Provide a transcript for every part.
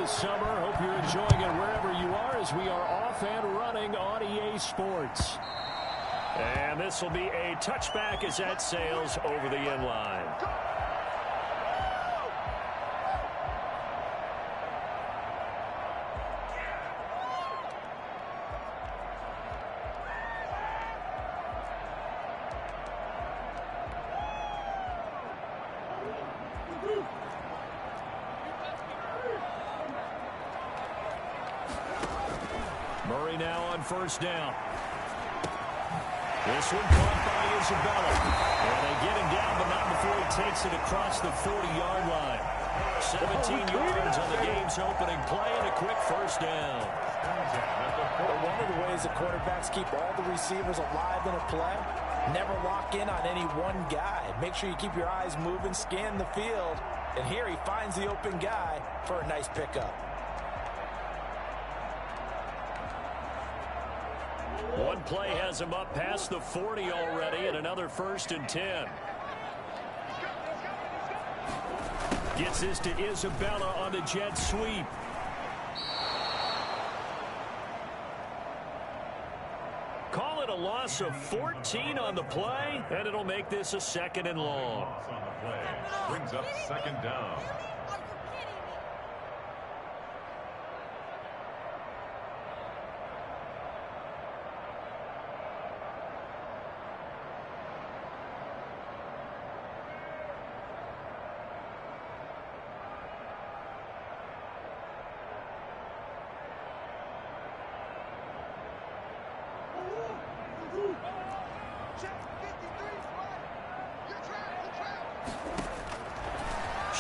the summer. Hope you're enjoying it wherever you are as we are off and running on EA Sports. And this will be a touchback as that sails over the end line. Murray now on first down. This one caught by Isabella. And they get him down, but not before he takes it across the 40-yard line. 17 yards on the game's opening play and a quick first down. One of the ways the quarterbacks keep all the receivers alive in a play, never lock in on any one guy. Make sure you keep your eyes moving, scan the field. And here he finds the open guy for a nice pickup. One play has him up past the 40 already, and another 1st and 10. Gets this to Isabella on the jet sweep. Call it a loss of 14 on the play, and it'll make this a 2nd and long. Loss on the play brings up 2nd down.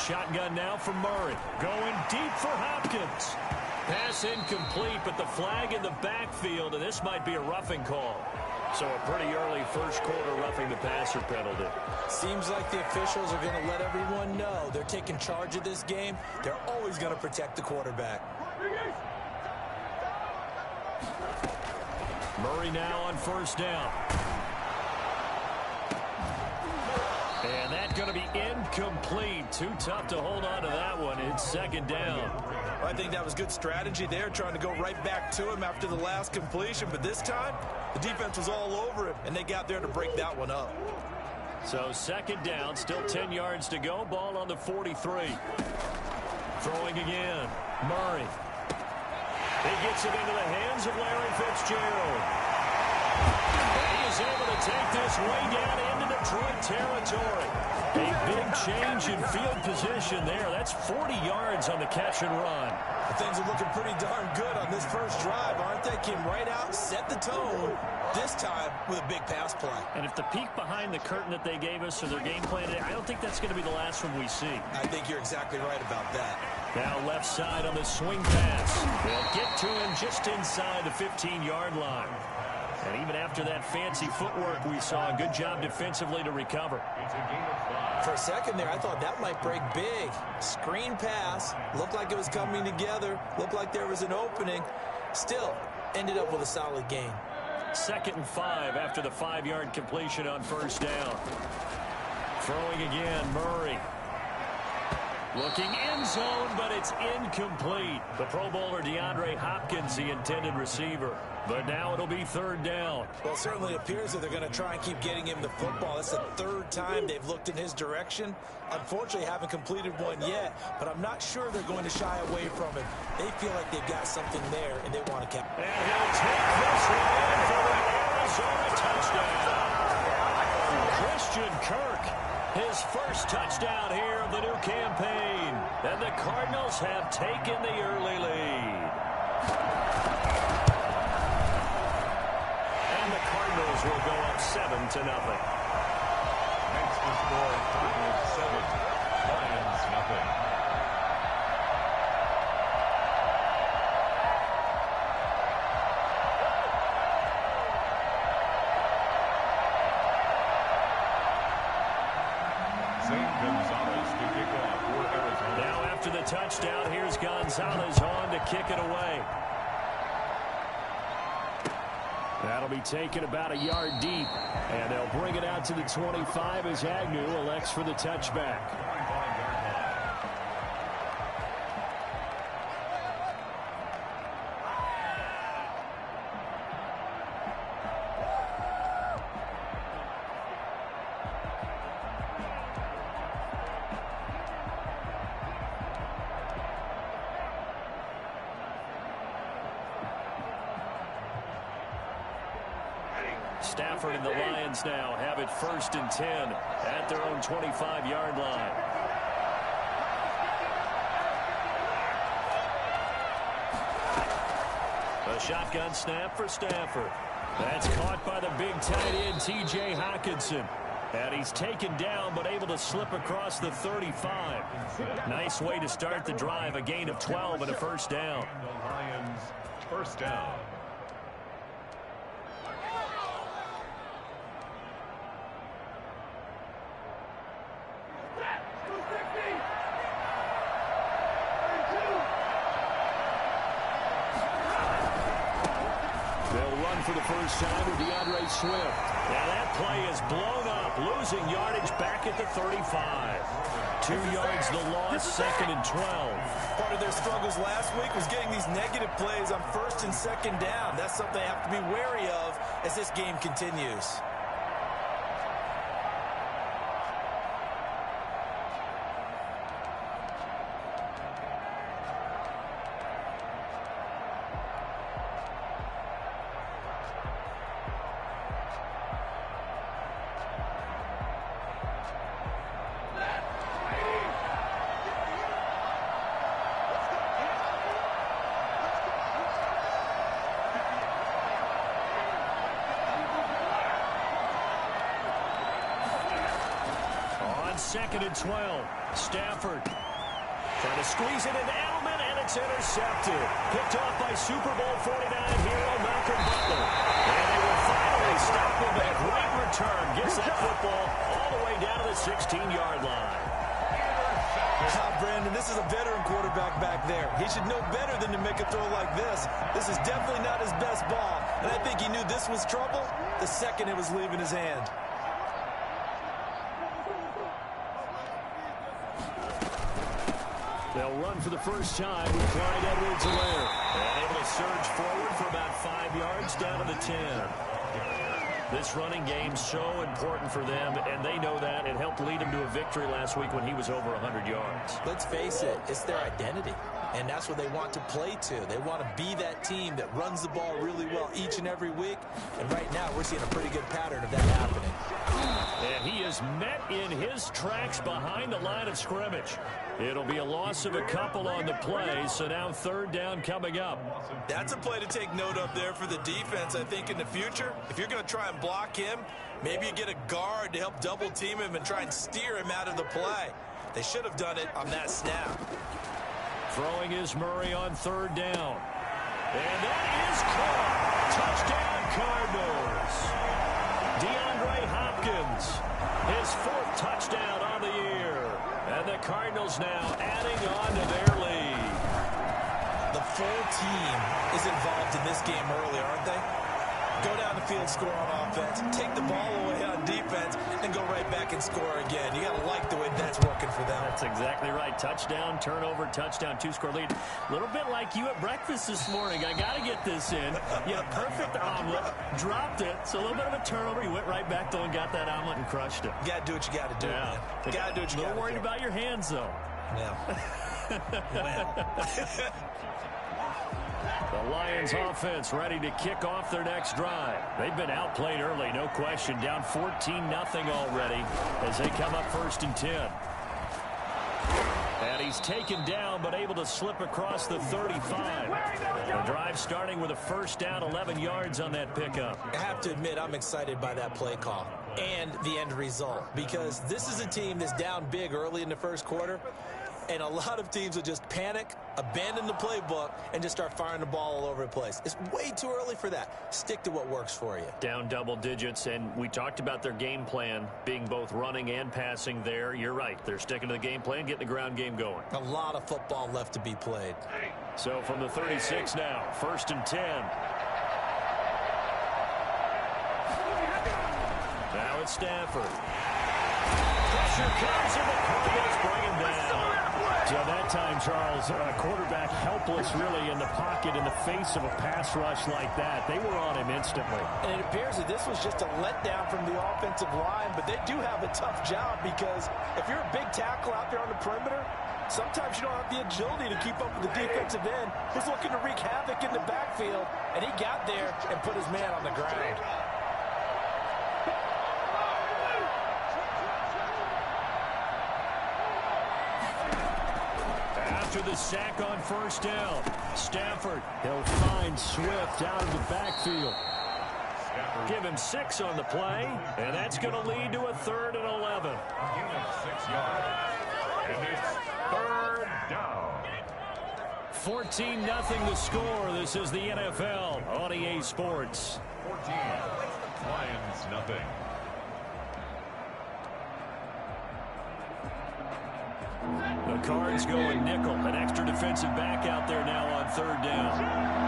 Shotgun now for Murray. Going deep for Hopkins. Pass incomplete, but the flag in the backfield, and this might be a roughing call. So a pretty early first quarter roughing the passer penalty. Seems like the officials are going to let everyone know they're taking charge of this game. They're always going to protect the quarterback. Murray now on first down. And that's going to be incomplete. Too tough to hold on to that one. It's 2nd down. I think that was good strategy there, trying to go right back to him after the last completion. But this time, the defense was all over him, and they got there to break that one up. So 2nd down, still 10 yards to go. Ball on the 43. Throwing again. Murray. He gets it into the hands of Larry Fitzgerald. He is able to take this way down into Detroit territory. A big change in field position there. That's 40 yards on the catch and run. Things are looking pretty darn good on this first drive, aren't they? Came right out, set the tone, this time with a big pass play. And if the peek behind the curtain that they gave us or their game plan today, I don't think that's going to be the last one we see. I think you're exactly right about that. Now left side on the swing pass. They'll get to him just inside the 15-yard line. And even after that fancy footwork we saw, a good job defensively to recover. It's a gain of 5. For a second there, I thought that might break big. Screen pass. Looked like it was coming together. Looked like there was an opening. Still, ended up with a solid gain. 2nd and 5 after the 5-yard completion on first down. Throwing again, Murray. Looking end zone, but it's incomplete. The Pro Bowler DeAndre Hopkins, the intended receiver. But now it'll be 3rd down. Well, it certainly appears that they're going to try and keep getting him the football. That's the 3rd time they've looked in his direction. Unfortunately, haven't completed one yet, but I'm not sure they're going to shy away from it. They feel like they've got something there, and they want to catch. And he'll take this one in for the Arizona touchdown. Christian Kirk, his first touchdown here of the new campaign. And the Cardinals have taken the early lead. And the Cardinals will go up 7-0. Makes the score Cardinals 7, Lions nothing. Now after the touchdown, here's Gonzalez on to kick it away. That'll be taken about a yard deep, and they'll bring it out to the 25 as Agnew elects for the touchback. Stafford and the Lions now have it 1st and 10 at their own 25-yard line. A shotgun snap for Stafford. That's caught by the big tight end, T.J. Hockenson. And he's taken down, but able to slip across the 35. Nice way to start the drive. A gain of 12 and a first down. The Lions, first down. For the first time with DeAndre Swift. And that play is blown up, losing yardage back at the 35. 2 yards the loss, 2nd and 12. Part of their struggles last week was getting these negative plays on 1st and 2nd down. That's something they have to be wary of as this game continues. On 2nd and 12, Stafford trying to squeeze it into Edelman, and it's intercepted. Picked off by Super Bowl 49 hero Malcolm Butler. And they will finally stop him. A great return. Gets that football all the way down to the 16-yard line. Brandon, this is a veteran quarterback back there. He should know better than to make a throw like this. This is definitely not his best ball. And I think he knew this was trouble the second it was leaving his hand. They'll run for the first time with Clyde Edwards-Helaire. And able to surge forward for about 5 yards down to the 10. This running game's so important for them, and they know that. It helped lead him to a victory last week when he was over 100 yards. Let's face it, it's their identity, and that's what they want to play to. They want to be that team that runs the ball really well each and every week, and right now we're seeing a pretty good pattern of that happening. And he is met in his tracks behind the line of scrimmage. It'll be a loss of a couple on the play, so now 3rd down coming up. That's a play to take note of there for the defense, I think, in the future. If you're going to try and block him, maybe you get a guard to help double-team him and try and steer him out of the play. They should have done it on that snap. Throwing is Murray on 3rd down. And that is caught. Touchdown, Cardinals. DeAndre Hopkins, his 4th touchdown on the year. And the Cardinals now adding on to their lead. The full team is involved in this game early, aren't they? Go down the field, score on offense, take the ball away on defense, and go right back and score again. You got to like the way that's working for them. That's exactly right. Touchdown, turnover, touchdown, 2-score lead. A little bit like you at breakfast this morning. I got to get this in. You had a perfect omelet, dropped it, so a little bit of a turnover. You went right back, though, and got that omelet and crushed it. You got to do what you got to do, man. You got to do what you got to do. A little worried about your hands, though. Yeah. The Lions offense ready to kick off their next drive. They've been outplayed early, no question. Down 14-0 already as they come up 1st and 10. And he's taken down but able to slip across the 35. The drive starting with a first down, 11 yards on that pickup. I have to admit I'm excited by that play call and the end result, because this is a team that's down big early in the first quarter. And a lot of teams will just panic, abandon the playbook, and just start firing the ball all over the place. It's way too early for that. Stick to what works for you. Down double digits, and we talked about their game plan being both running and passing there. You're right. They're sticking to the game plan, getting the ground game going. A lot of football left to be played. So from the 36 now, 1st and 10. Now it's Stafford. Pressure comes, and the Cardinals bring him down. So that time, Charles, quarterback helpless really in the pocket in the face of a pass rush like that. They were on him instantly. And it appears that this was just a letdown from the offensive line, but they do have a tough job, because if you're a big tackle out there on the perimeter, sometimes you don't have the agility to keep up with the defensive end who's looking to wreak havoc in the backfield, and he got there and put his man on the ground. with the sack on first down. Stafford, he'll find Swift out of the backfield. Give him 6 on the play, and that's going to lead to a 3rd and 11. Gain of 6 yards. And it's 3rd down. 14-0 the score. This is the NFL on EA Sports. 14. Lions nothing. The Cards going nickel. An extra defensive back out there now on 3rd down.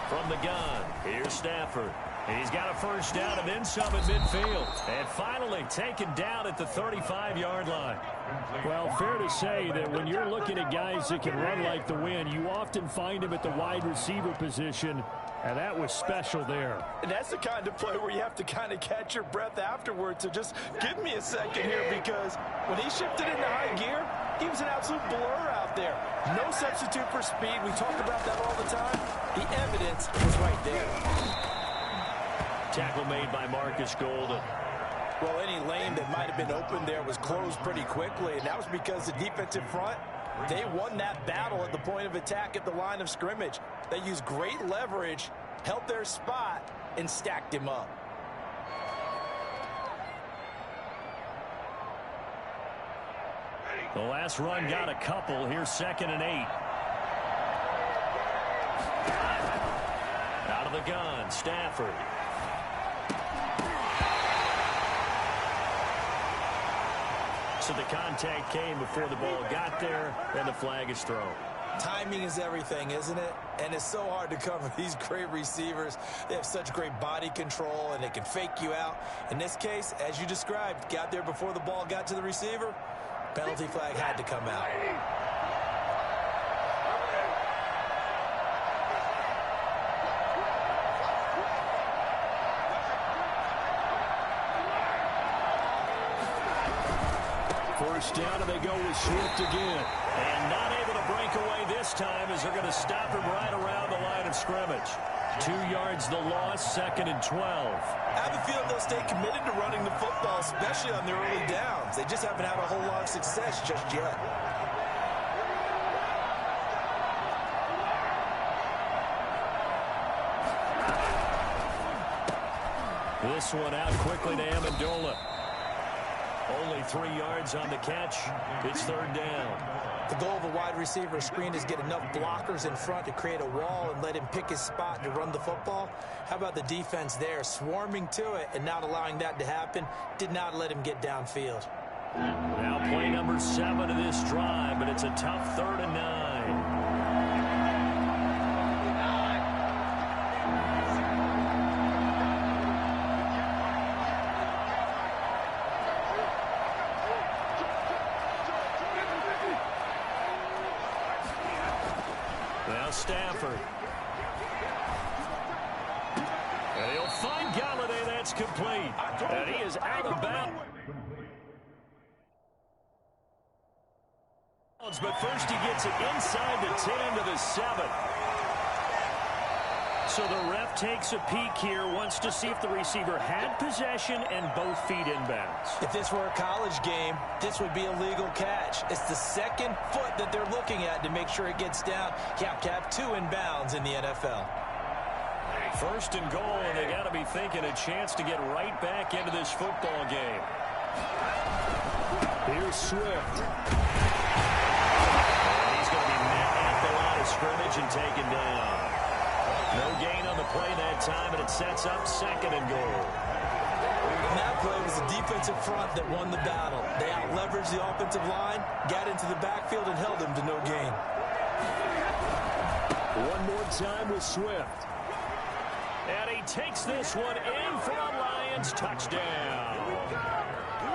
From the gun, here's Stafford. He's got a first down and then some at midfield. And finally taken down at the 35-yard line. Well, fair to say that when you're looking at guys that can run like the wind, you often find them at the wide receiver position, and that was special there. And that's the kind of play where you have to kind of catch your breath afterwards. So just give me a second here, because when he shifted into high gear, he was an absolute blur out there. No substitute for speed. We talk about that all the time. The evidence was right there. Tackle made by Marcus Golden. Well, any lane that might have been open there was closed pretty quickly, and that was because the defensive front, they won that battle at the point of attack at the line of scrimmage. They used great leverage, held their spot, and stacked him up. The last run got a couple. Here's 2nd and 8. Out of the gun, Stafford. So the contact came before the ball got there, and the flag is thrown. Timing is everything, isn't it? And it's so hard to cover these great receivers. They have such great body control, and they can fake you out. In this case, as you described, got there before the ball got to the receiver. Penalty flag had to come out. First down, and they go with Swift again. And not able to break away this time, as they're going to stop him right around the line of scrimmage. 2 yards the loss, 2nd and 12. I have a feeling they'll stay committed to running the football, especially on their early downs. They just haven't had a whole lot of success just yet. This one out quickly to Amendola. Only 3 yards on the catch. It's 3rd down. The goal of a wide receiver screen is get enough blockers in front to create a wall and let him pick his spot to run the football. How about the defense there, swarming to it and not allowing that to happen? Did not let him get downfield. Now play number 7 of this drive, but it's a tough 3rd and 9. Stafford. And he'll find Galladay. That's complete. And he is out of bounds. But first he gets it inside the 10 to the 7. So the ref takes a peek here, wants to see if the receiver had possession and both feet inbounds. If this were a college game, this would be a legal catch. It's the second foot that they're looking at to make sure it gets down. You have to have 2 inbounds in the NFL. First and goal, and they got to be thinking a chance to get right back into this football game. Here's Swift. And he's going to be met at the line of scrimmage and taken down. No gain on the play that time, and it sets up 2nd and goal. And that play was the defensive front that won the battle. They out-leveraged the offensive line, got into the backfield, and held him to no gain. One more time with Swift. And he takes this one in for a Lions touchdown.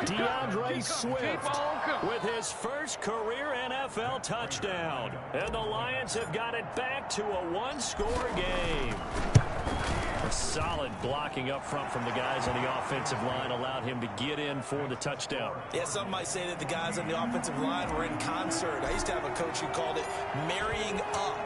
DeAndre Swift with his first career NFL touchdown. And the Lions have got it back to a 1-score game. A solid blocking up front from the guys on the offensive line allowed him to get in for the touchdown. Yeah, some might say that the guys on the offensive line were in concert. I used to have a coach who called it marrying up,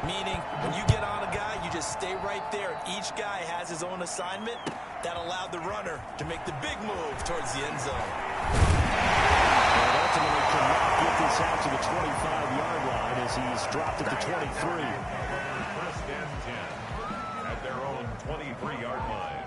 meaning when you get on a guy, you just stay right there. And each guy has his own assignment. That allowed the runner to make the big move towards the end zone. And ultimately cannot get this out to the 25-yard line as he's dropped at the 23. First and 10 at their own 23-yard line.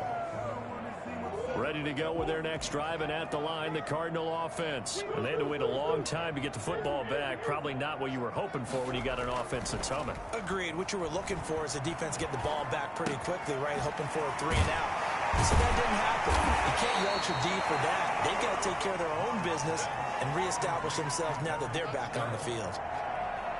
Ready to go with their next drive, and at the line, the Cardinal offense. And they had to wait a long time to get the football back. Probably not what you were hoping for when you got an offense that's humming. Agreed. What you were looking for is the defense get the ball back pretty quickly, right? Hoping for a 3-and-out. So that didn't happen. You can't yell at your D for that. They've got to take care of their own business and reestablish themselves now that they're back on the field.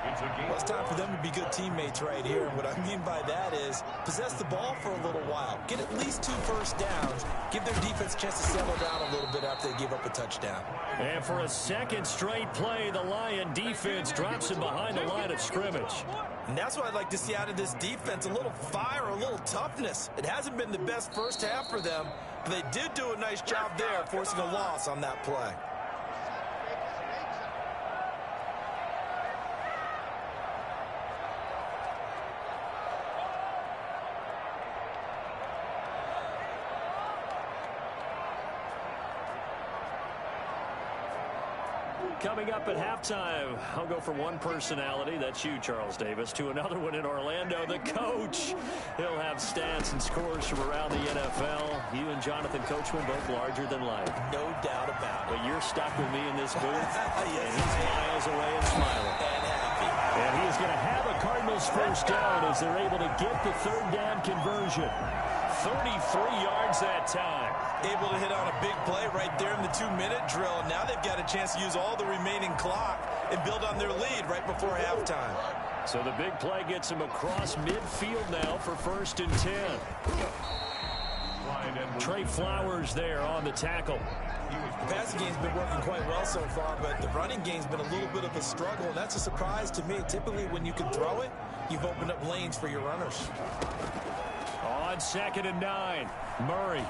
Well, it's time for them to be good teammates right here. And what I mean by that is possess the ball for a little while. Get at least 2 first downs. Give their defense a chance to settle down a little bit after they give up a touchdown. And for a second straight play, the Lion defense drops him behind the line of scrimmage. And that's what I'd like to see out of this defense, a little fire, a little toughness. It hasn't been the best first half for them, but they did do a nice job there, forcing a loss on that play. Coming up at halftime, I'll go from one personality, that's you, Charles Davis, to another one in Orlando, the coach. He'll have stats and scores from around the NFL. You and Jonathan Coachman both larger than life. No doubt about it. But you're stuck with me in this booth, Yes, and he's miles away and smiling. And happy. And he is going to have a Cardinals first down as they're able to get the third down conversion. 33 yards that time. Able to hit on a big play right there in the 2-minute drill. And now they've got a chance to use all the remaining clock and build on their lead right before halftime. So the big play gets him across midfield now for 1st and 10. Trey Flowers there on the tackle. The passing game's been working quite well so far, but the running game's been a little bit of a struggle, and that's a surprise to me. Typically, when you can throw it, you've opened up lanes for your runners. On 2nd and 9, Murray.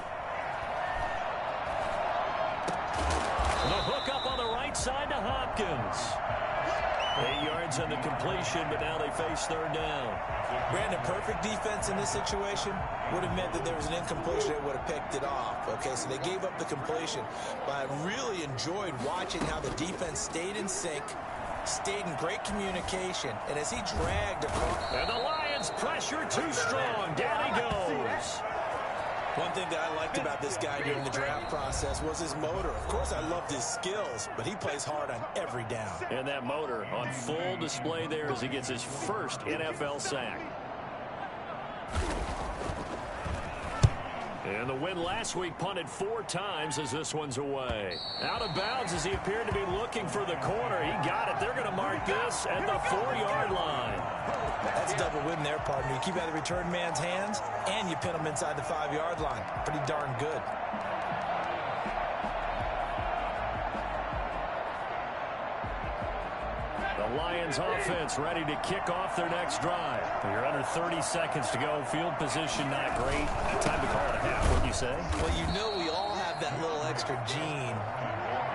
The hook up on the right side to Hopkins. 8 yards on the completion, but now they face third down. Brandon, perfect defense in this situation would have meant that there was an incompletion that would have picked it off. Okay, so they gave up the completion, but I really enjoyed watching how the defense stayed in sync, stayed in great communication, and as he dragged across. And the Lions pressure too strong. Down he goes. One thing that I liked about this guy during the draft process was his motor. Of course, I loved his skills, but he plays hard on every down. And that motor on full display there as he gets his first NFL sack. And the win last week punted 4 times as this one's away. Out of bounds as he appeared to be looking for the corner. He got it. They're going to mark this at the 4-yard line. That's a double win there, partner. You keep out of the return man's hands, and you pin him inside the 5-yard line. Pretty darn good. The Lions offense ready to kick off their next drive. You're under 30 seconds to go. Field position not great. Time to call it a half, wouldn't you say? Well, you know we all have that little extra gene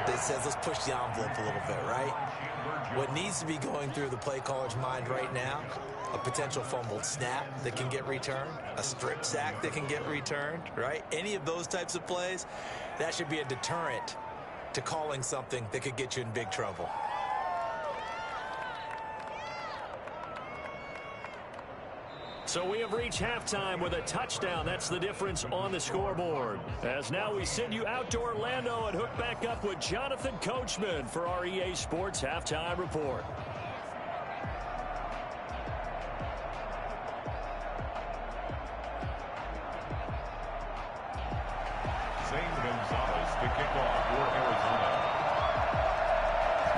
that says let's push the envelope a little bit, right? What needs to be going through the play caller's mind right now, a potential fumbled snap that can get returned, a strip sack that can get returned, right? Any of those types of plays, that should be a deterrent to calling something that could get you in big trouble. So we have reached halftime with a touchdown. That's the difference on the scoreboard. As now we send you out to Orlando and hook back up with Jonathan Coachman for our EA Sports Halftime Report. Zane Gonzalez to kick off for Arizona.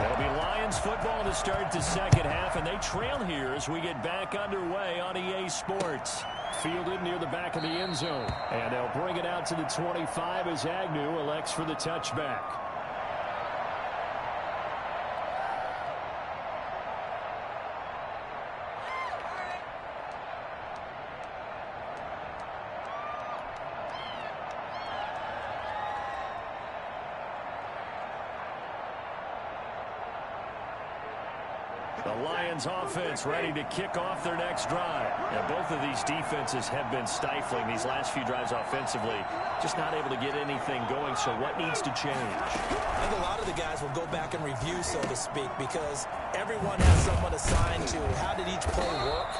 It'll be Lions football to start the second half, and they trail here as we get back underway on EA Sports. Fielded near the back of the end zone. And they'll bring it out to the 25 as Agnew elects for the touchback. The Lions offense ready to kick off their next drive. Yeah, both of these defenses have been stifling these last few drives offensively. Just not able to get anything going, so what needs to change? I think a lot of the guys will go back and review, so to speak, because everyone has someone assigned to how did each play work.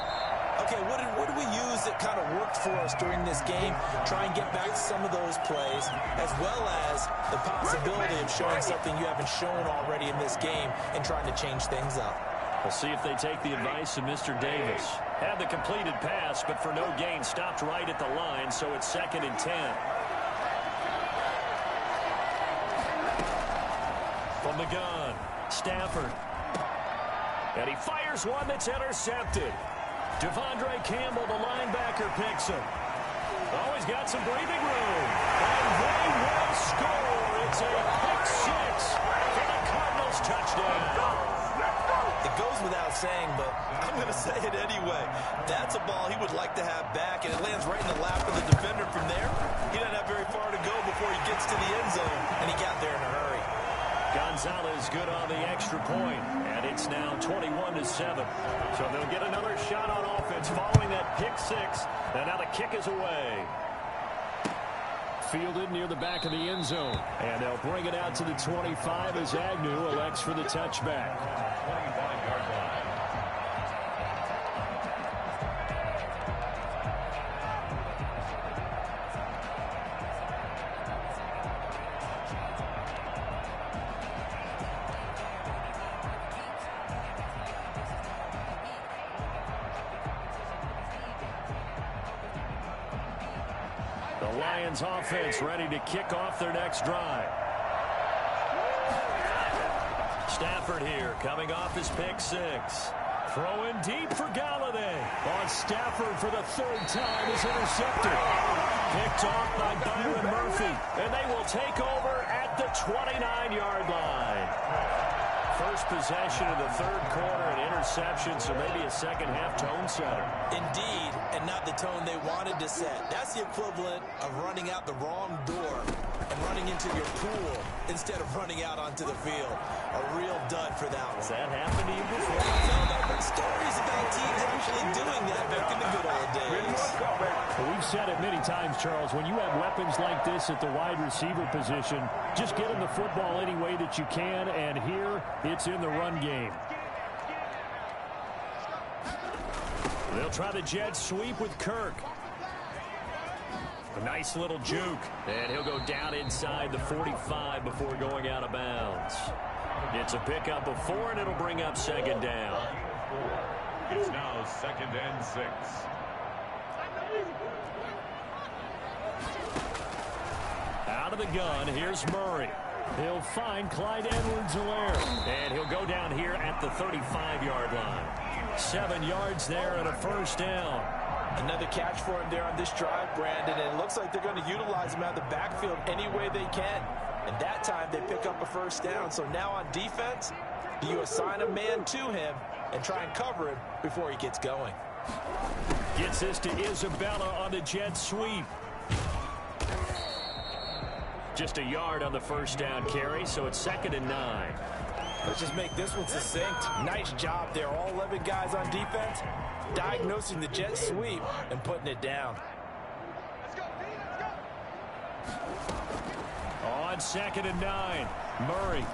Okay, what did we use that kind of worked for us during this game? Try and get back to some of those plays, as well as the possibility of showing something you haven't shown already in this game and trying to change things up. We'll see if they take the advice of Mr. Davis. Had the completed pass, but for no gain, stopped right at the line, so it's 2nd and 10. From the gun, Stafford. And he fires one that's intercepted. Devondre Campbell, the linebacker, picks him. Oh, he's got some breathing room. And they will score. It's a pick six for the Cardinals touchdown. It goes without saying, but I'm going to say it anyway. That's a ball he would like to have back, and it lands right in the lap of the defender from there. He doesn't have very far to go before he gets to the end zone, and he got there in a hurry. Gonzalez good on the extra point, and it's now 21-7. So they'll get another shot on offense following that pick six, and now the kick is away. Fielded near the back of the end zone, and they'll bring it out to the 25 as Agnew elects for the touchback. 25-yard line. The Lions offense ready to kick off their next drive. Stafford here coming off his pick six. Throwing deep for Galladay. On Stafford for the 3rd time is intercepted. Picked off by Byron Murphy. And they will take over at the 29-yard line. First possession of the 3rd quarter, an interception, so maybe a second-half tone setter. Indeed, and not the tone they wanted to set. That's the equivalent of running out the wrong door and running into your pool instead of running out onto the field. A real dud for that one. Has that happened to you before? I've heard stories about teams actually doing that back in the good old days. Well, we've said it many times, Charles, when you have weapons like this at the wide receiver position, just get them the football any way that you can, and here it's in the run game. They'll try the jet sweep with Kirk. A nice little juke. And he'll go down inside the 45 before going out of bounds. It's a pickup of 4, and it'll bring up 2nd down. It's now 2nd and 6. Out of the gun, here's Murray. He'll find Clyde Edwards-Helaire. And he'll go down here at the 35-yard line. 7 yards there and a 1st down. Another catch for him there on this drive, Brandon, and it looks like they're going to utilize him out of the backfield any way they can. And that time they pick up a 1st down. So now on defense, do you assign a man to him and try and cover him before he gets going? Gets this to Isabella on the jet sweep. Just a yard on the 1st down carry, so it's 2nd and 9. Let's just make this one succinct. Nice job there. All 11 guys on defense diagnosing the jet sweep and putting it down. On 2nd and 9, Murray.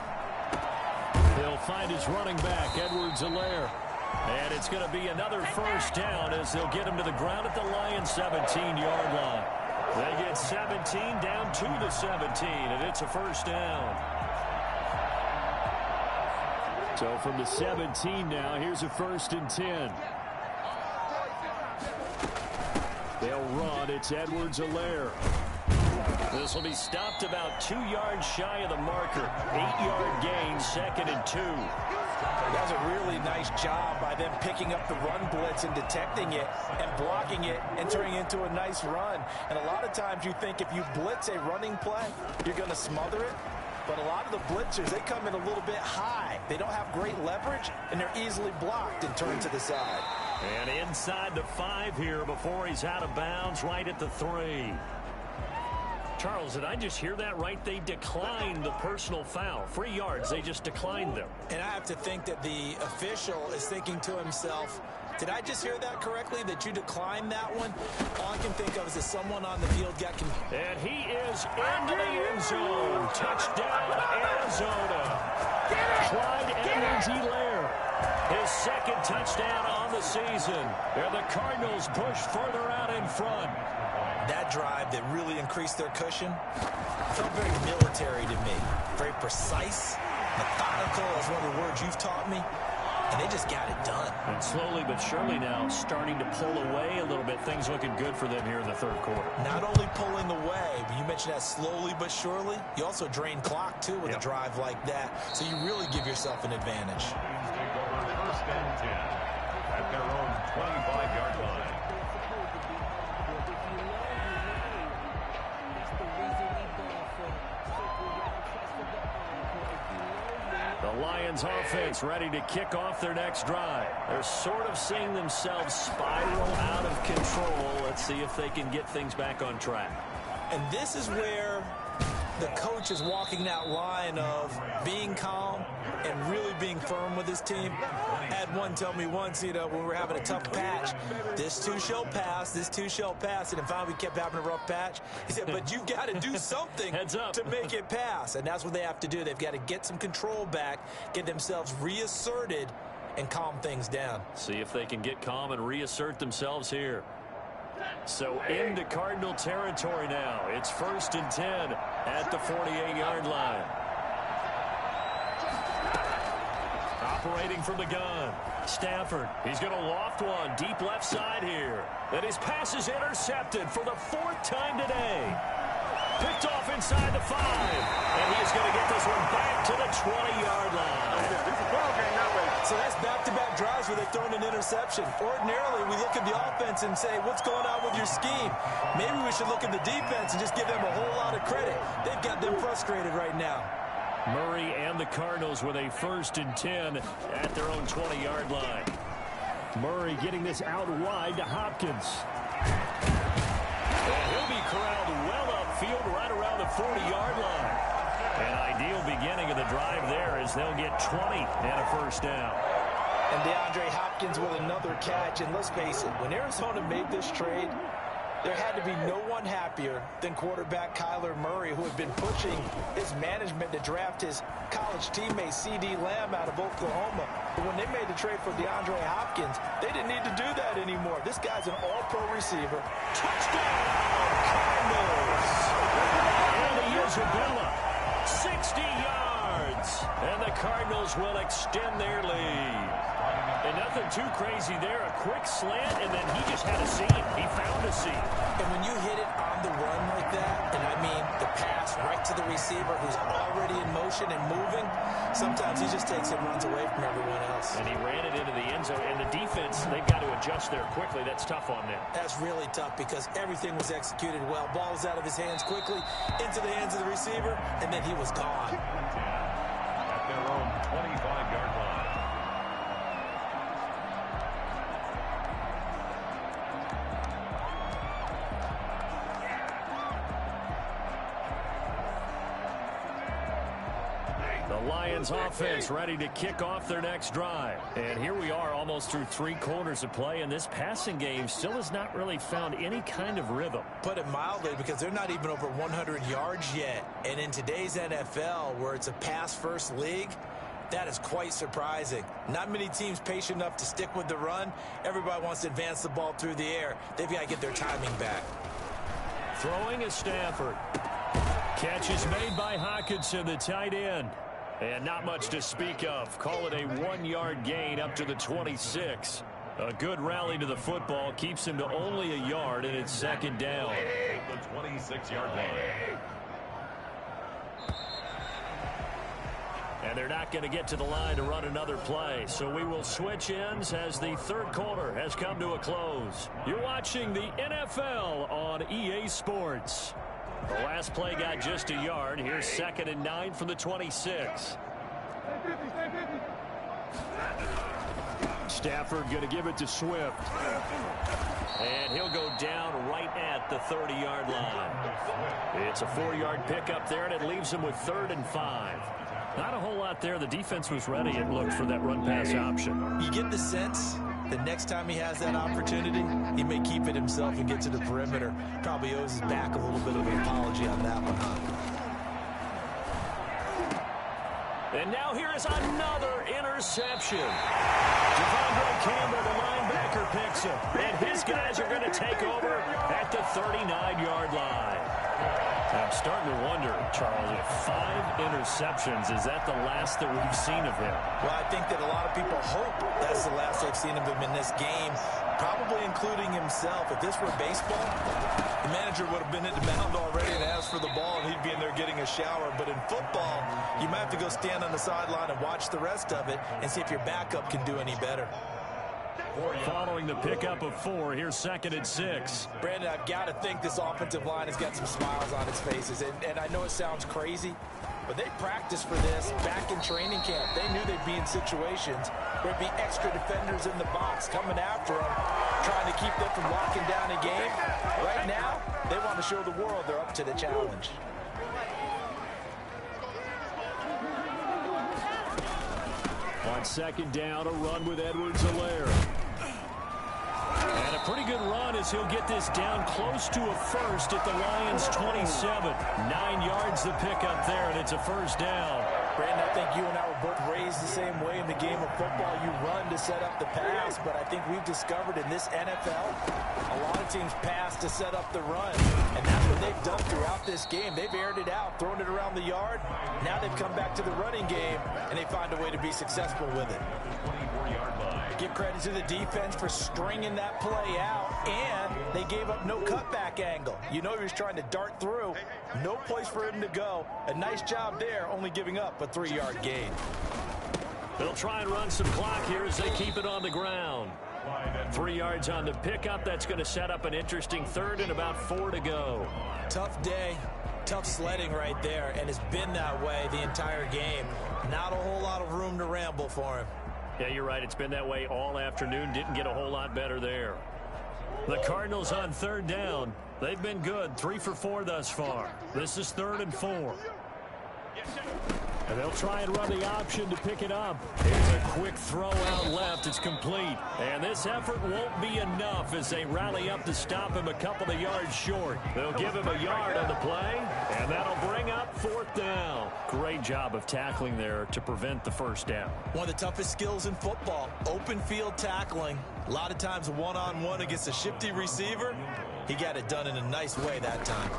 He'll find his running back, Edwards-Helaire. And it's going to be another 1st down as they'll get him to the ground at the Lions' 17-yard line. They get 17 down to the 17, and it's a 1st down. So from the 17 now, here's a 1st and 10. They'll run. It's Edwards-Helaire. This will be stopped about 2 yards shy of the marker. 8-yard gain, 2nd and 2. That's a really nice job by them picking up the run blitz and detecting it and blocking it and turning it into a nice run. And a lot of times you think if you blitz a running play, you're going to smother it. But a lot of the blitzers, they come in a little bit high. They don't have great leverage, and they're easily blocked and turned to the side. And inside the 5 here before he's out of bounds right at the 3. Charles, did I just hear that right? They declined the personal foul. 3 yards, they just declined them. And I have to think that the official is thinking to himself, did I just hear that correctly, that you declined that one? All I can think of is that someone on the field got and he is into the end zone. Touchdown, Arizona. Clyde Edwards-Helaire, his second touchdown on the season. And the Cardinals push further out in front. That drive that really increased their cushion felt very military to me. Very precise, methodical is one of the words you've taught me. And they just got it done. And slowly but surely now starting to pull away a little bit. Things looking good for them here in the third quarter. Not only pulling away, but you mentioned that slowly but surely. You also drain clock, too, with a drive like that. So you really give yourself an advantage. Take over first and 10 at their own 25-yard line. The Lions offense ready to kick off their next drive. They're sort of seeing themselves spiral out of control. Let's see if they can get things back on track. And this is where the coach is walking that line of being calm and really being firm with his team. I had one tell me once, when we were having a tough patch, this too shall pass, this too shall pass. And finally we kept having a rough patch. He said, but you've got to do something to make it pass. And that's what they have to do. They've got to get some control back, get themselves reasserted, and calm things down. See if they can get calm and reassert themselves here. So into Cardinal territory now. It's 1st and 10 at the 48-yard line. Operating from the gun. Stafford, he's going to loft one deep left side here. And his pass is intercepted for the 4th time today. Picked off inside the 5. And he's going to get this one back to the 20-yard line. So that's back-to-back drives where they've thrown an interception. Ordinarily, we look at the offense and say, what's going on with your scheme? Maybe we should look at the defense and just give them a whole lot of credit. They've got them frustrated right now. Murray and the Cardinals with a 1st and 10 at their own 20-yard line. Murray getting this out wide to Hopkins. And he'll be corralled well upfield right around the 40-yard line. An ideal beginning of the drive there as they'll get 20 and a 1st down. And DeAndre Hopkins with another catch. And let's face it, when Arizona made this trade, there had to be no one happier than quarterback Kyler Murray, who had been pushing his management to draft his college teammate C.D. Lamb out of Oklahoma. But when they made the trade for DeAndre Hopkins, they didn't need to do that anymore. This guy's an all-pro receiver. Touchdown, Cardinals! And the Isabella, 60 yards. And the Cardinals will extend their lead. And nothing too crazy there. A quick slant, and then he just had a seam. He found a seam. And when you hit it on the run like that, and I mean the pass right to the receiver who's already in motion and moving, sometimes he just takes it and runs away from everyone else. And he ran it into the end zone. And the defense, they've got to adjust there quickly. That's tough on them. That's really tough because everything was executed well. Ball was out of his hands quickly, into the hands of the receiver, and then he was gone. At their own 25-yard line. Lions offense ready to kick off their next drive. And here we are almost through 3 quarters of play, and this passing game still has not really found any kind of rhythm. Put it mildly, because they're not even over 100 yards yet. And in today's NFL, where it's a pass-first league, that is quite surprising. Not many teams patient enough to stick with the run. Everybody wants to advance the ball through the air. They've got to get their timing back. Throwing is Stafford. Catch is made by Hockenson, the tight end. And not much to speak of. Call it a 1-yard gain up to the 26. A good rally to the football keeps him to only a yard, and it's 2nd down. The 26-yard line. And they're not going to get to the line to run another play. So we will switch ends as the 3rd quarter has come to a close. You're watching the NFL on EA Sports. The last play got just a yard. Here's 2nd and 9 from the 26. Stafford going to give it to Swift. And he'll go down right at the 30-yard line. It's a 4-yard pickup there, and it leaves him with 3rd and 5. Not a whole lot there. The defense was ready, it looked, for that run-pass option. You get the sense that next time he has that opportunity, he may keep it himself and get to the perimeter. Probably owes his back a little bit of an apology on that one, huh? And now here is another interception. Devondre Campbell, the linebacker, picks him. And his guys are going to take over at the 39-yard line. I'm starting to wonder, Charles, if 5 interceptions, is that the last that we've seen of him? Well, I think that a lot of people hope that's the last they've seen of him in this game, probably including himself. If this were baseball, the manager would have been at the mound already and asked for the ball, and he'd be in there getting a shower. But in football, you might have to go stand on the sideline and watch the rest of it and see if your backup can do any better. Following the pickup of 4, here's 2nd and 6. Brandon, I've got to think this offensive line has got some smiles on its faces. And I know it sounds crazy, but they practiced for this back in training camp. They knew they'd be in situations where there'd be extra defenders in the box coming after them, trying to keep them from locking down a game. Right now, they want to show the world they're up to the challenge. On 2nd down, a run with Edwards-Helaire. And a pretty good run as he'll get this down close to a first at the Lions' 27. 9 yards the pickup there, and it's a 1st down. Brandon, I think you and I were both raised the same way in the game of football. You run to set up the pass, but I think we've discovered in this NFL, a lot of teams pass to set up the run. And that's what they've done throughout this game. They've aired it out, thrown it around the yard. Now they've come back to the running game, and they find a way to be successful with it. Give credit to the defense for stringing that play out, and they gave up no cutback angle. You know he was trying to dart through. No place for him to go. A nice job there, only giving up a 3-yard gain. They'll try and run some clock here as they keep it on the ground. 3 yards on the pickup. That's going to set up an interesting 3rd and about 4 to go. Tough day. Tough sledding right there, and it's been that way the entire game. Not a whole lot of room to ramble for him. Yeah, you're right. It's been that way all afternoon. Didn't get a whole lot better there. The Cardinals on 3rd down. They've been good. 3 for 4 thus far. This is 3rd and 4. And they'll try and run the option to pick it up. It's a quick throw out left. It's complete. And this effort won't be enough as they rally up to stop him a couple of yards short. They'll give him a yard on the play, and that'll bring up 4th down. Great job of tackling there to prevent the 1st down. One of the toughest skills in football, open field tackling. A lot of times one-on-one against a shifty receiver. He got it done in a nice way that time.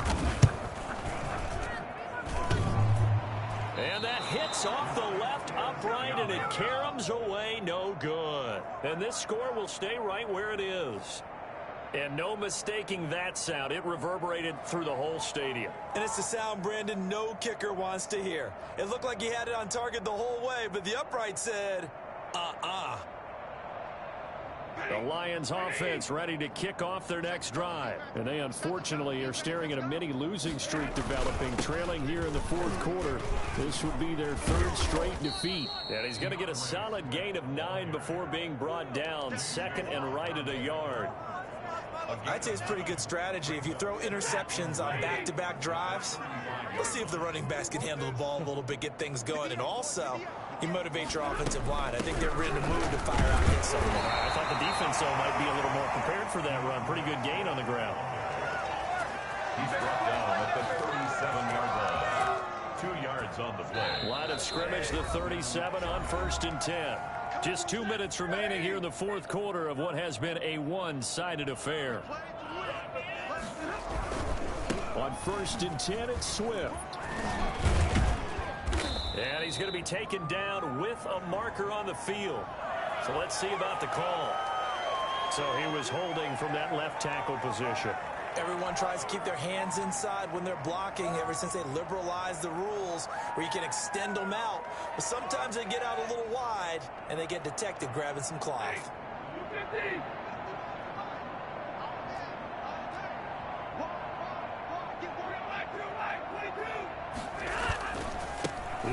And that hits off the left upright, and it caroms away no good. And this score will stay right where it is. And no mistaking that sound. It reverberated through the whole stadium. And it's the sound, Brandon, no kicker wants to hear. It looked like he had it on target the whole way, but the upright said, The Lions offense ready to kick off their next drive. And they unfortunately are staring at a mini losing streak developing, trailing here in the 4th quarter. This would be their 3rd straight defeat. And he's going to get a solid gain of 9 before being brought down. 2nd and right at a yard. I'd say it's pretty good strategy. If you throw interceptions on back-to-back drives, let's see if the running backs can handle the ball a little bit, get things going. And also, you motivate your offensive line. I think they're ready to move to fire out hits somewhere. I thought the defense, though, might be a little more prepared for that run. Pretty good gain on the ground. He's brought down at the 37-yard line. 2 yards on the play. Line of scrimmage, the 37 on 1st and 10. Just 2 minutes remaining here in the 4th quarter of what has been a one-sided affair. On 1st and 10, it's Swift. And he's going to be taken down with a marker on the field. So let's see about the call. So he was holding from that left tackle position. Everyone tries to keep their hands inside when they're blocking ever since they liberalized the rules where you can extend them out. But sometimes they get out a little wide and they get detected grabbing some cloth.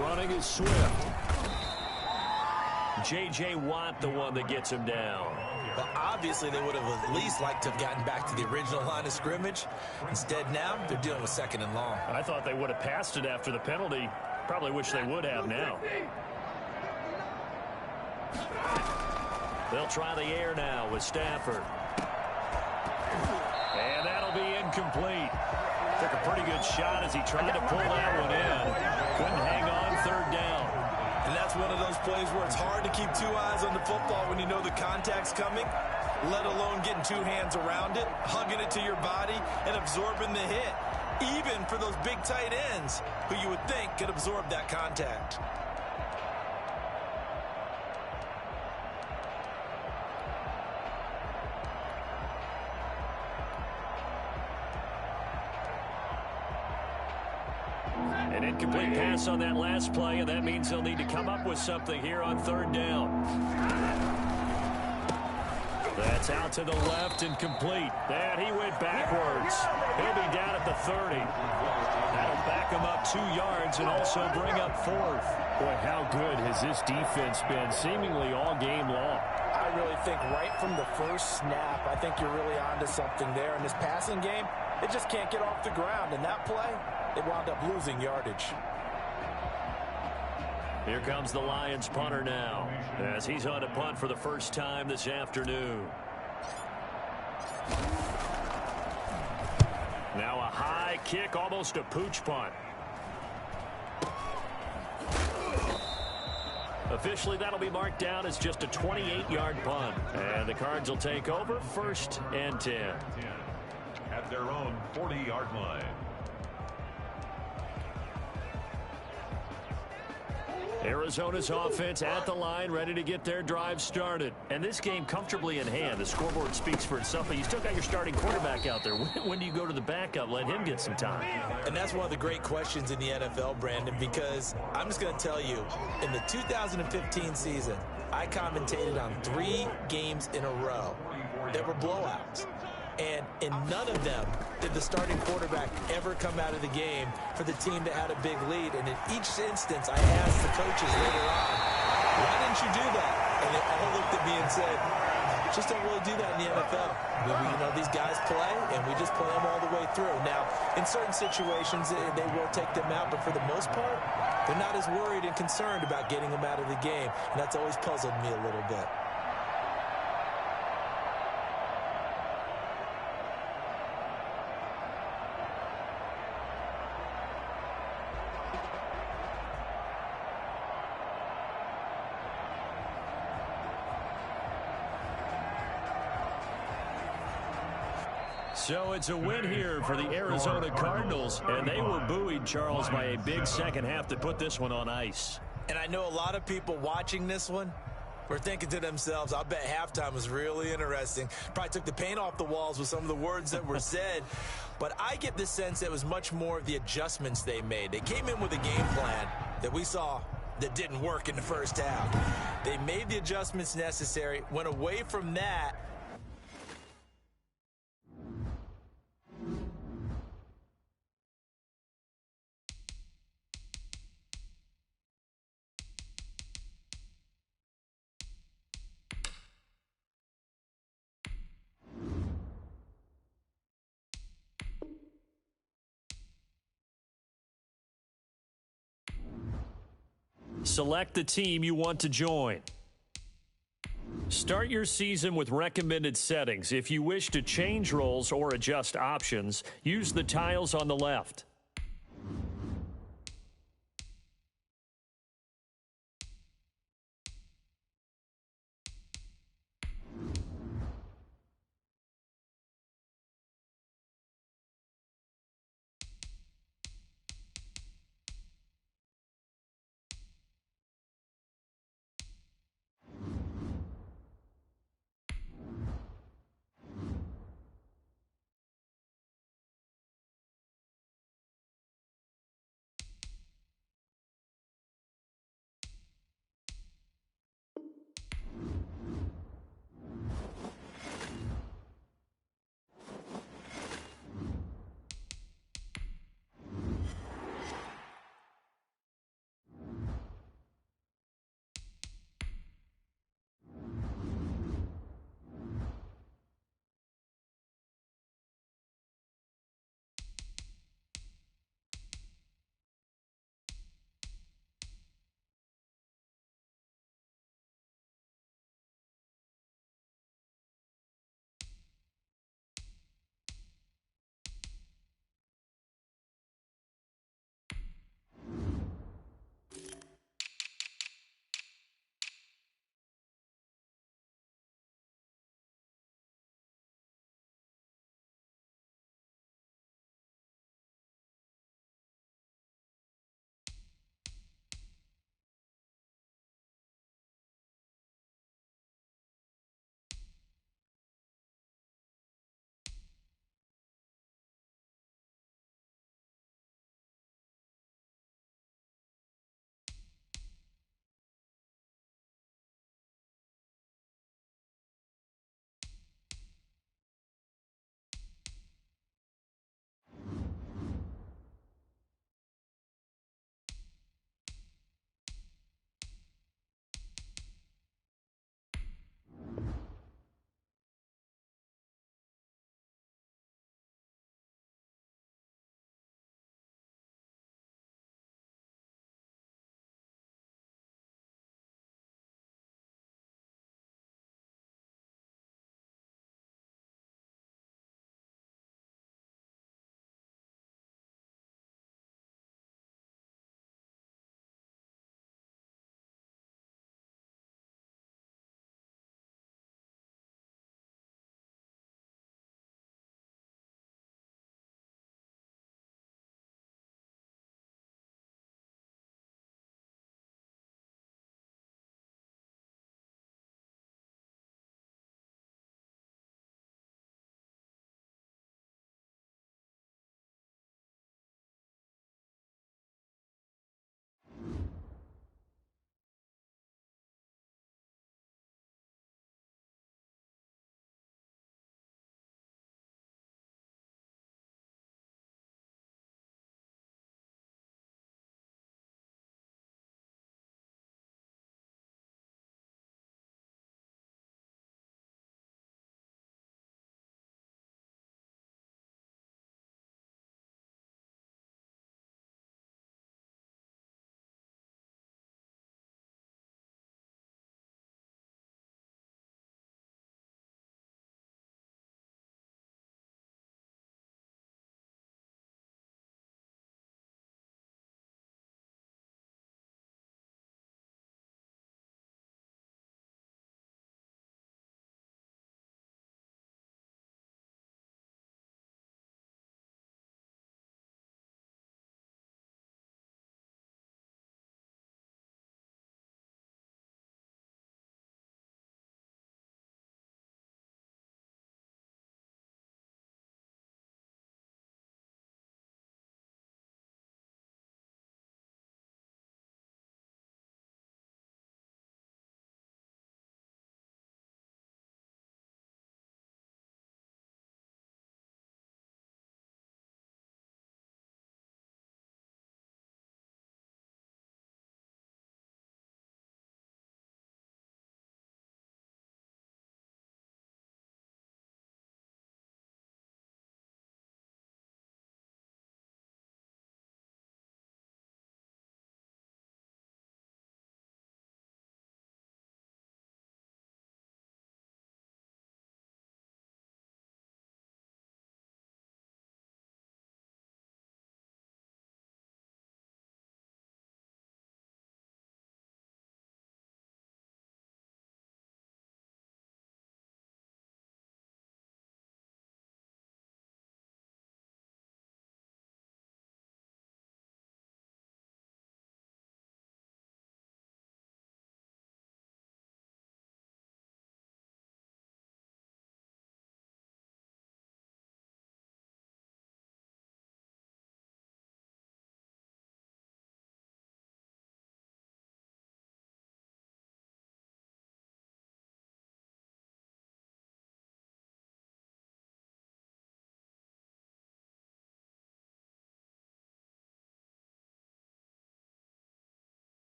Running is Swift. J.J. Watt the one that gets him down. But obviously, they would have at least liked to have gotten back to the original line of scrimmage. Instead, now, they're dealing with 2nd and long. I thought they would have passed it after the penalty. Probably wish they would have now. They'll try the air now with Stafford. And that'll be incomplete. Took a pretty good shot as he tried to pull that one in. Couldn't hang on 3rd down. And that's one of those plays where it's hard to keep 2 eyes on the football when you know the contact's coming, let alone getting 2 hands around it, hugging it to your body, and absorbing the hit. Even for those big tight ends who you would think could absorb that contact. An incomplete pass on that last play, and that means they'll need to come up with something here on 3rd down. That's out to the left and complete. And he went backwards. He'll be down at the 30. That'll back him up 2 yards and also bring up 4th. Boy, how good has this defense been seemingly all game long? I really think right from the first snap, I think you're really onto something there. In this passing game, it just can't get off the ground. In that play, they wound up losing yardage. Here comes the Lions punter now, as he's on to punt for the first time this afternoon. Now a high kick, almost a pooch punt. Officially, that'll be marked down as just a 28-yard punt. And the Cards will take over 1st and 10. At their own 40-yard line. Arizona's offense at the line, ready to get their drive started. And this game comfortably in hand. The scoreboard speaks for itself, but you still got your starting quarterback out there. When do you go to the backup? Let him get some time. And that's one of the great questions in the NFL, Brandon, because I'm just going to tell you, in the 2015 season, I commentated on 3 games in a row that were blowouts. And in none of them did the starting quarterback ever come out of the game for the team that had a big lead. And in each instance, I asked the coaches later on, why didn't you do that? And they all looked at me and said, just don't really do that in the NFL. These guys play, and we just play them all the way through. Now, in certain situations, they will take them out, but for the most part, they're not as worried and concerned about getting them out of the game. And that's always puzzled me a little bit. So it's a win here for the Arizona Cardinals, and they were buoyed, Charles, by a big second half to put this one on ice. And I know a lot of people watching this one were thinking to themselves, I bet halftime was really interesting. Probably took the paint off the walls with some of the words that were said. But I get the sense it was much more of the adjustments they made. They came in with a game plan that we saw that didn't work in the first half. They made the adjustments necessary, went away from that. Select the team you want to join. Start your season with recommended settings. If you wish to change roles or adjust options, use the tiles on the left.